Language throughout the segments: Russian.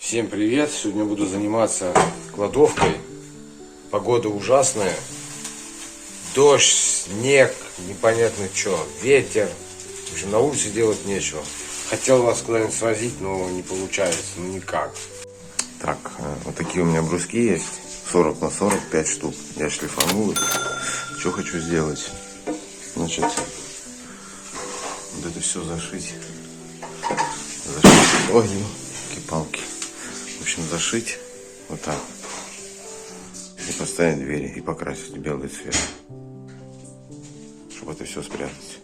Всем привет! Сегодня буду заниматься кладовкой. Погода ужасная. Дождь, снег, непонятно что, ветер. В общем, на улице делать нечего. Хотел вас куда-нибудь свозить, но не получается, ну никак. Так, вот такие у меня бруски есть. 40 на 40, 5 штук. Я шлифанул их. Что хочу сделать? Значит, вот это все зашить. Ой, палки. В общем, зашить вот так. И поставить двери. И покрасить в белый цвет. Чтобы это все спрятать.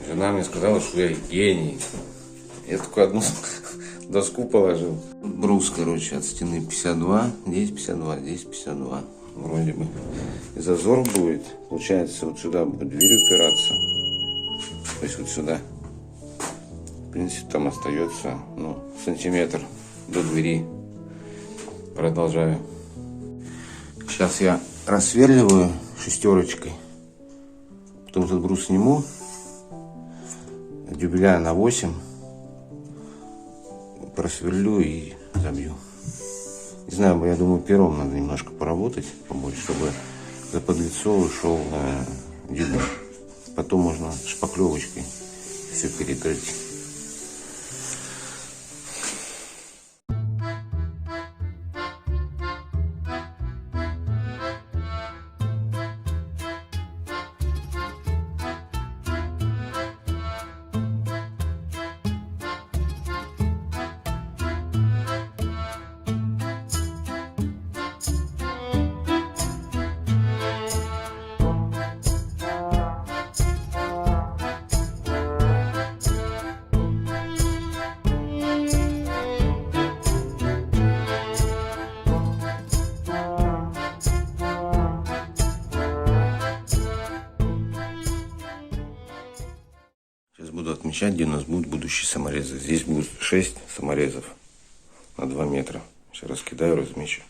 Жена мне сказала, что я гений. Я только одну доску положил. Брус, короче, от стены 52, здесь 52, здесь 52. Вроде бы. И зазор будет, получается, вот сюда будет дверь упираться. То есть вот сюда. В принципе, там остается, ну, сантиметр до двери. Продолжаю. Сейчас я рассверливаю шестерочкой. Потом этот брус сниму. Дюбеля на 8. Просверлю и забью. Не знаю, я думаю, пером надо немножко поработать побольше, чтобы за подлицо ушел дюбель. Потом можно шпаклевочкой все перекрыть. Сейчас буду отмечать, где у нас будут будущие саморезы. Здесь будет 6 саморезов на 2 метра. Сейчас раскидаю, размечу.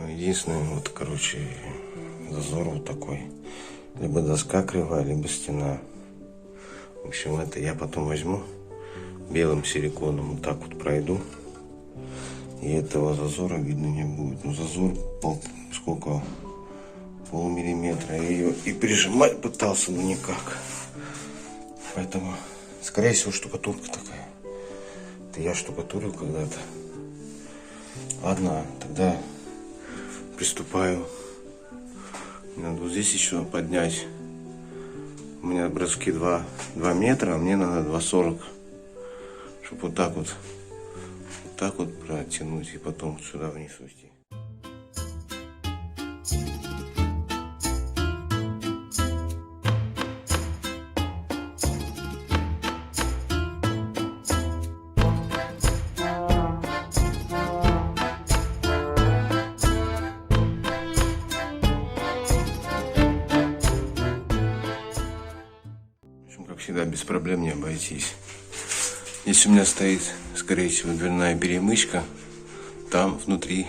Единственное, вот, короче, зазор вот такой. Либо доска кривая, либо стена. В общем, это я потом возьму белым силиконом, вот так вот пройду. И этого зазора видно не будет. Ну, зазор сколько? Полмиллиметра. Я ее и прижимать пытался, но никак. Поэтому, скорее всего, штукатурка такая. Это я штукатурил когда-то. Ладно, тогда приступаю. Надо вот здесь еще поднять. У меня броски 2 метра, а мне надо 2,40. Чтобы вот так вот протянуть и потом сюда вниз уйти. Как всегда, без проблем не обойтись. Здесь у меня стоит, скорее всего, дверная перемычка. Там внутри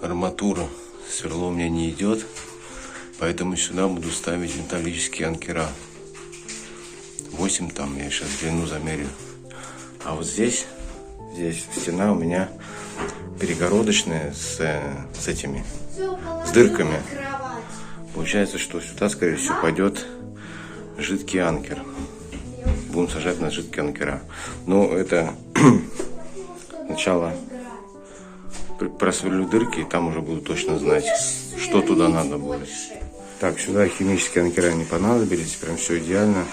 арматура. Сверло у меня не идет. Поэтому сюда буду ставить металлические анкера. 8 там, я сейчас длину замерю. А вот здесь стена у меня перегородочная с этими, с дырками. Получается, что сюда, скорее всего, пойдет жидкий анкер. Будем сажать на жидкие анкера. Но это сначала просверлю дырки, и там уже буду точно знать, что туда надо будет. Так, сюда химические анкера не понадобились, прям все идеально.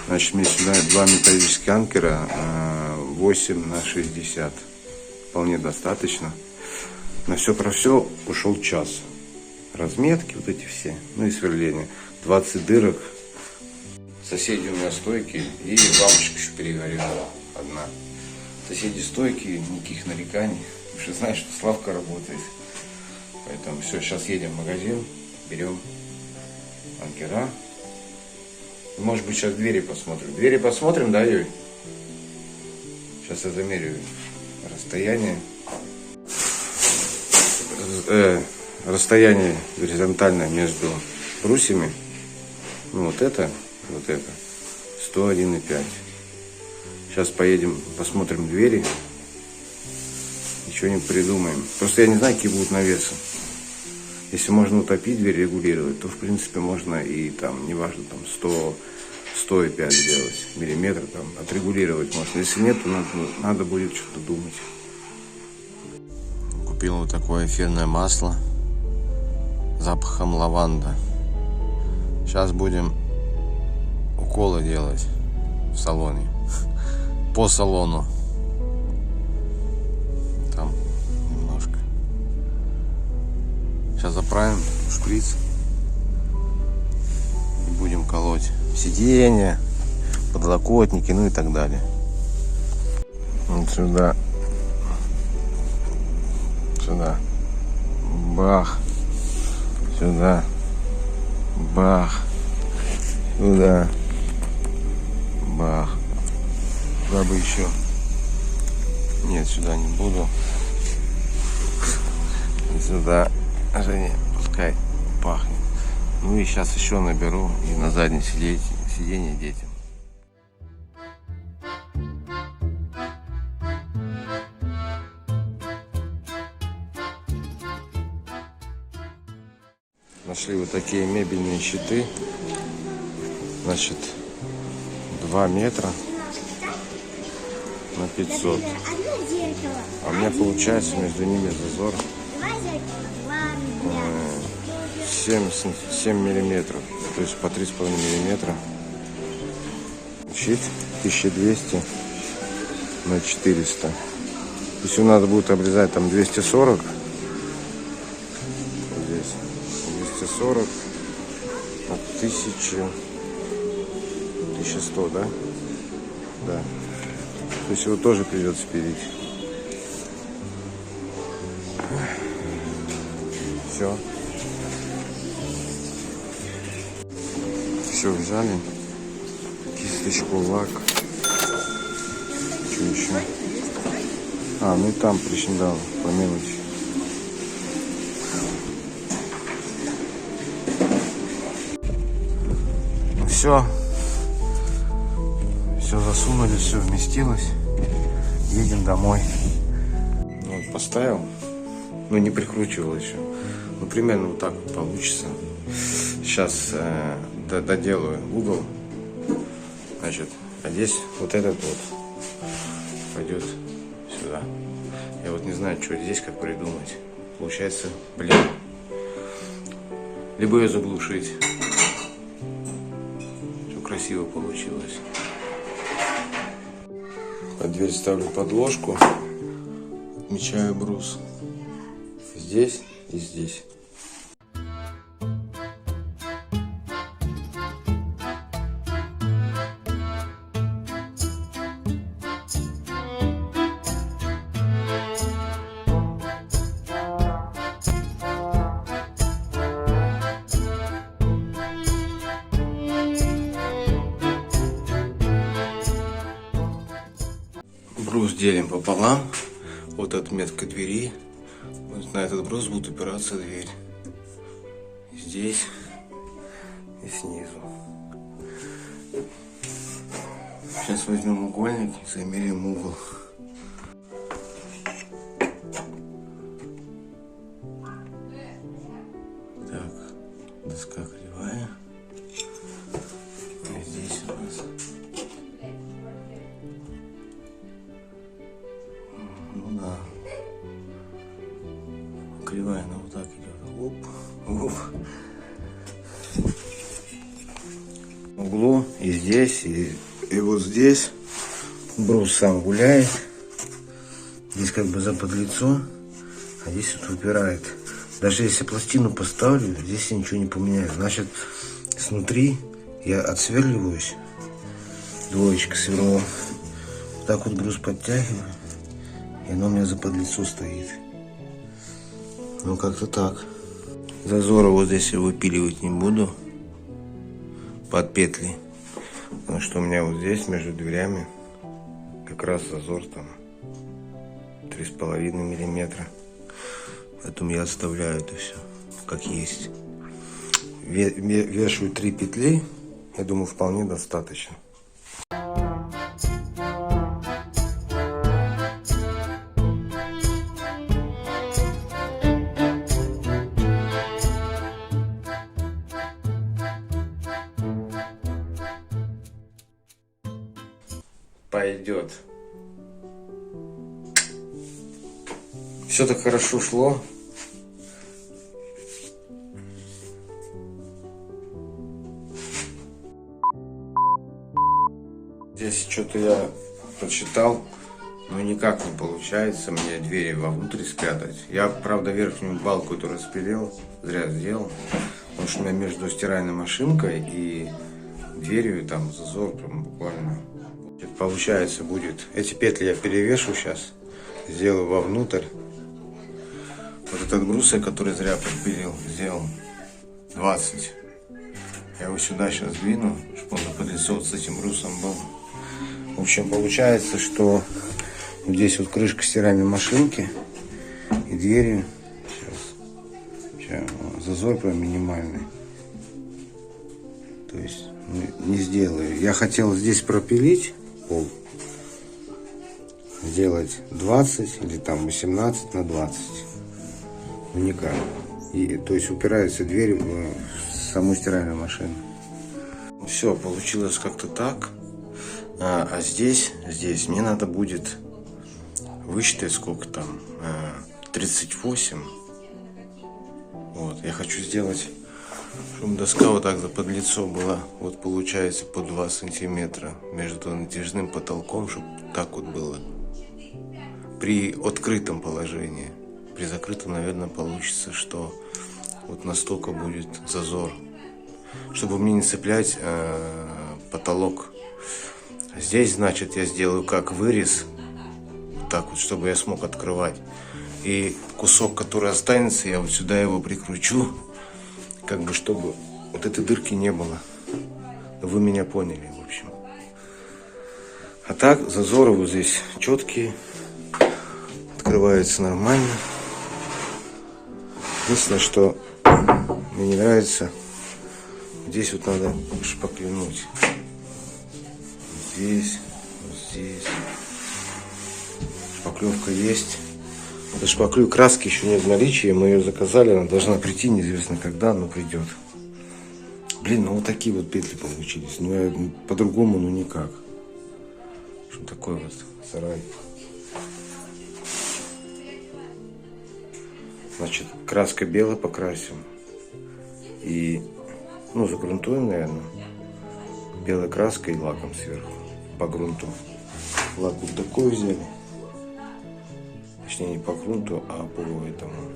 Значит, мне сюда 2 металлических анкера 8 на 60. Вполне достаточно. На все про все ушел час. Разметки вот эти все, ну и сверление. 20 дырок. Соседи у меня стойкие, и лампочка еще перегорела одна. Соседи стойкие, никаких нареканий. Потому что знаешь, что Славка работает. Поэтому все, сейчас едем в магазин, берем анкера. Может быть, сейчас двери посмотрим. Двери посмотрим, да, Юль? Сейчас я замерю расстояние. Расстояние горизонтальное между брусьями. Ну, вот это 101,5. Сейчас поедем, посмотрим двери и что-нибудь придумаем. Просто я не знаю, какие будут навесы. Если можно утопить дверь, регулировать, то в принципе можно и там, неважно, там 100,5 сделать, миллиметр там, отрегулировать можно. Если нет, то надо будет что-то думать. Купил вот такое эфирное масло с запахом лаванда. Сейчас будем уколы делать в салоне, по салону. Там немножко. Сейчас заправим шприц и будем колоть сиденья, подлокотники, ну и так далее. Вот сюда, бах, сюда, бах, сюда, бах. Куда бы еще? Нет, сюда не буду. Сюда, Женя, пускай пахнет. Ну и сейчас еще наберу и на заднее сиденье детям. Нашли вот такие мебельные щиты. Значит, 2 метра на 500. А у меня получается между ними зазор 7 миллиметров. То есть по 3,5 миллиметра. Щит 1200 на 400. Если надо будет обрезать там 240. Вот здесь 240 на 1100, да? Да. То есть его тоже придется пилить. Все. Все взяли. Кисточку, лак. Что еще? А, ну и там причиндал по мелочи. все. Все засунули, все вместилось. Едем домой. Вот, поставил. Ну, не прикручивал еще. Ну, примерно вот так вот получится. Сейчас доделаю угол. Значит, а здесь вот этот вот пойдет сюда. Я вот не знаю, что здесь как придумать. Получается, блин. Либо ее заглушить. Все красиво получилось. Под дверь ставлю подложку. Отмечаю брус. Здесь и здесь. Брус делим пополам. Вот отметка двери. Вот на этот брус будет упираться дверь. Здесь и снизу. Сейчас возьмем угольник и замерим угол. Так, доска кривая. И здесь у нас. Ну да. Кривая, она вот так идет. Оп, оп. В углу и здесь, и вот здесь брус сам гуляет. Здесь как бы заподлицо, а здесь вот выпирает. Даже если пластину поставлю, здесь я ничего не поменяю. Значит, снутри я отсверливаюсь. Двоечка сверло. Так вот брус подтягиваю. И оно у меня заподлицо стоит. Ну, как-то так. Зазора вот здесь я выпиливать не буду. Под петли. Потому что у меня вот здесь между дверями как раз зазор там 3,5 миллиметра. Поэтому я оставляю это все как есть. Вешаю 3 петли. Я думаю, вполне достаточно. Пойдет. Все так хорошо шло. Здесь что-то я прочитал, но никак не получается мне двери вовнутрь спрятать. Я, правда, верхнюю балку эту распилил, зря сделал, потому что у меня между стиральной машинкой и дверью там зазор прям буквально. Получается будет, эти петли я перевешу сейчас, сделаю вовнутрь. Вот этот брус, который зря подпилил, сделал 20. Я его сюда сейчас двину, чтобы он заподлицо с этим брусом был. В общем, получается, что здесь вот крышка стиральной машинки и дверью. Сейчас зазор прям минимальный. То есть не сделаю. Я хотел здесь пропилить пол. Сделать 20 или там 18 на 20. Ну никак. И, то есть упирается дверь в саму стиральную машину. Все, получилось как-то так. А здесь мне надо будет высчитать сколько там. 38. Вот. Я хочу сделать, чтобы доска вот так заподлицо была. Вот получается по 2 сантиметра между натяжным потолком, чтобы так вот было. При открытом положении. При закрытом, наверное, получится, что вот настолько будет зазор. Чтобы мне не цеплять потолок. Здесь, значит, я сделаю как вырез. Так вот, чтобы я смог открывать. И кусок, который останется, я вот сюда его прикручу. Как бы, чтобы вот этой дырки не было. Вы меня поняли, в общем. А так, зазоры вот здесь четкие. Открывается нормально. Единственное, что мне не нравится, Здесь вот надо шпаклевнуть. Здесь, вот здесь. Шпаклевка есть. Шпаклю краски еще нет в наличии. Мы ее заказали. Она должна прийти. Неизвестно когда, но придет. Блин, ну вот такие вот петли получились. Ну по-другому, ну никак. Что такое вот сарай. Значит, краска белая покрасим. И, ну, загрунтуем, наверное. Белой краской и лаком сверху. По грунту. Лак вот такой взяли. Точнее, не по грунту, а по этому.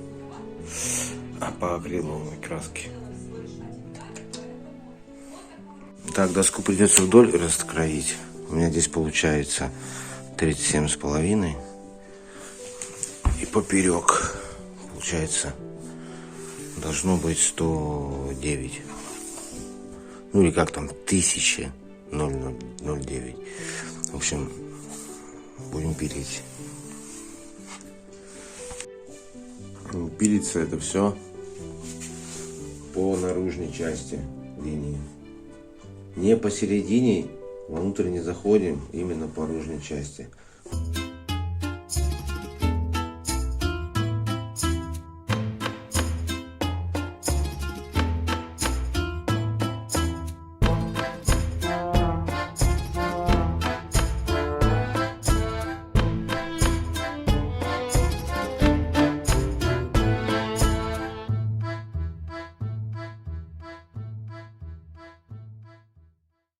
А по акриловой краске. Так, доску придется вдоль раскроить. У меня здесь получается 37,5. И поперек получается должно быть 109. Ну или как там, 1000,009. В общем, будем пилить. Пилится это все по наружной части линии. Не посередине, внутрь не заходим, именно по наружной части.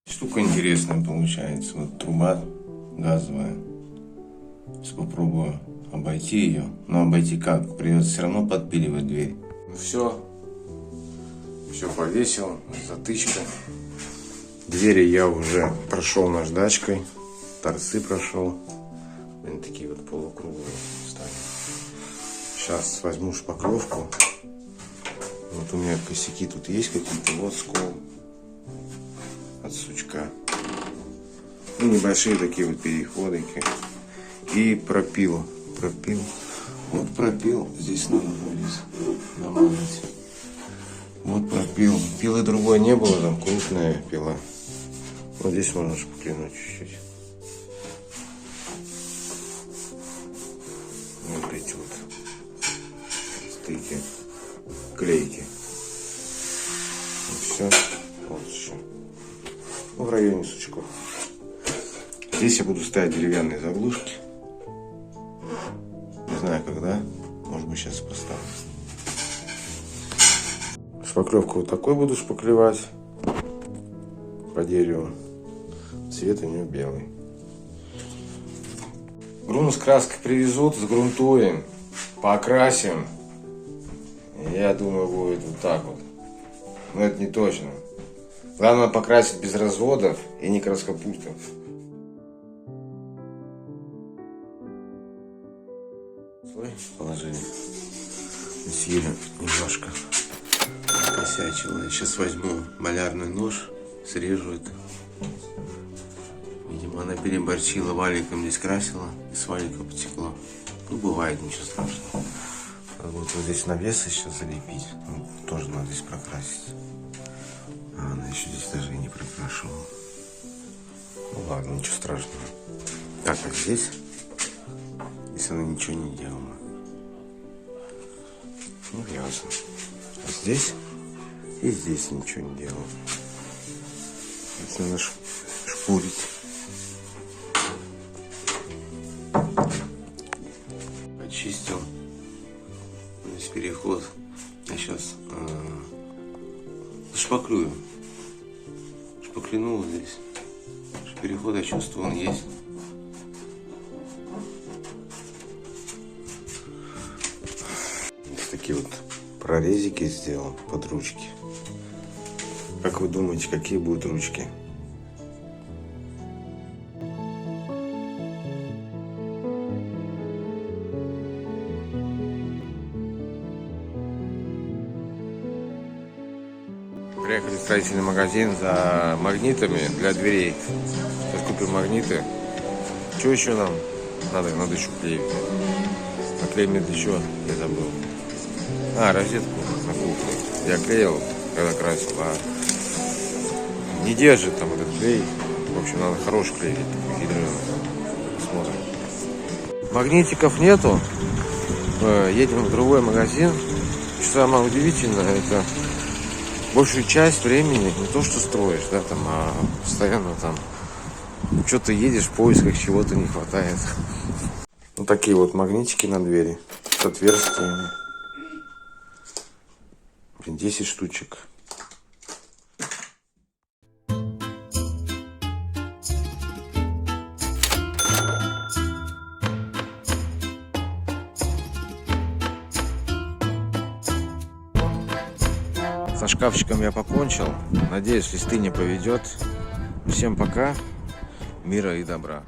Штука интересная получается. Вот труба газовая. Сейчас попробую обойти ее. Но обойти как? Придется все равно подпиливать дверь. Ну все. Все повесил. Затычка. Двери я уже прошел наждачкой. Торцы прошел. Они такие вот полукруглые стали. Сейчас возьму шпаклевку. Вот у меня косяки тут есть какие-то. Вот скол. От сучка. Ну, небольшие такие вот переходики. И пропил. Вот пропил. Здесь надо будет намазать. Вот пропил. Пилы другой не было, там крупная пила. Вот здесь можно шпаклевнуть чуть-чуть. Вот эти вот стыки. Клейки. Вот все. Вот еще. Ну, в районе сучков. Здесь я буду ставить деревянные заглушки. Не знаю когда. Может быть, сейчас поставлю. Шпаклевку вот такой буду шпаклевать. По дереву. Цвет у нее белый. Грунт с краской привезут, сгрунтуем, покрасим. Я думаю, будет вот так вот. Но это не точно. Главное покрасить без разводов и не краскопустов. Слой положили. Сильно немножко косячило. Я сейчас возьму малярный нож, срежу это. Видимо, она переборчила, валиком здесь красила, и с валика потекло. Ну, бывает, ничего страшного. Надо будет вот здесь навесы сейчас залепить. Ну, тоже надо здесь прокрасить. А она еще здесь даже и не прокрашивала. Ну ладно, ничего страшного. Так, а здесь? Здесь она ничего не делала. Ну, ясно. А здесь? И здесь ничего не делала. Здесь надо шпурить. Почистил. Здесь переход. Я сейчас шпаклюю. Шпаклянул здесь. Переход, я чувствую, он есть. Здесь такие вот прорезики сделал под ручки. Как вы думаете, какие будут ручки? Приехали в строительный магазин за магнитами для дверей. Сейчас купим магниты. Что еще нам надо? Надо еще клеить. А клей мне для чего? Я забыл. А, розетку на кухне. Я клеил, когда красил. А не держит там этот клей. В общем, надо хороший клей, гидрированный. Смотрим. Магнитиков нету. Едем в другой магазин. Что самое удивительное, это большую часть времени не то, что строишь, да, там, а постоянно там что-то едешь в поисках, чего-то не хватает. Вот такие вот магнитики на двери с отверстиями. Блин, 10 штучек. Со шкафчиком я покончил. Надеюсь, листы не поведет. Всем пока. Мира и добра.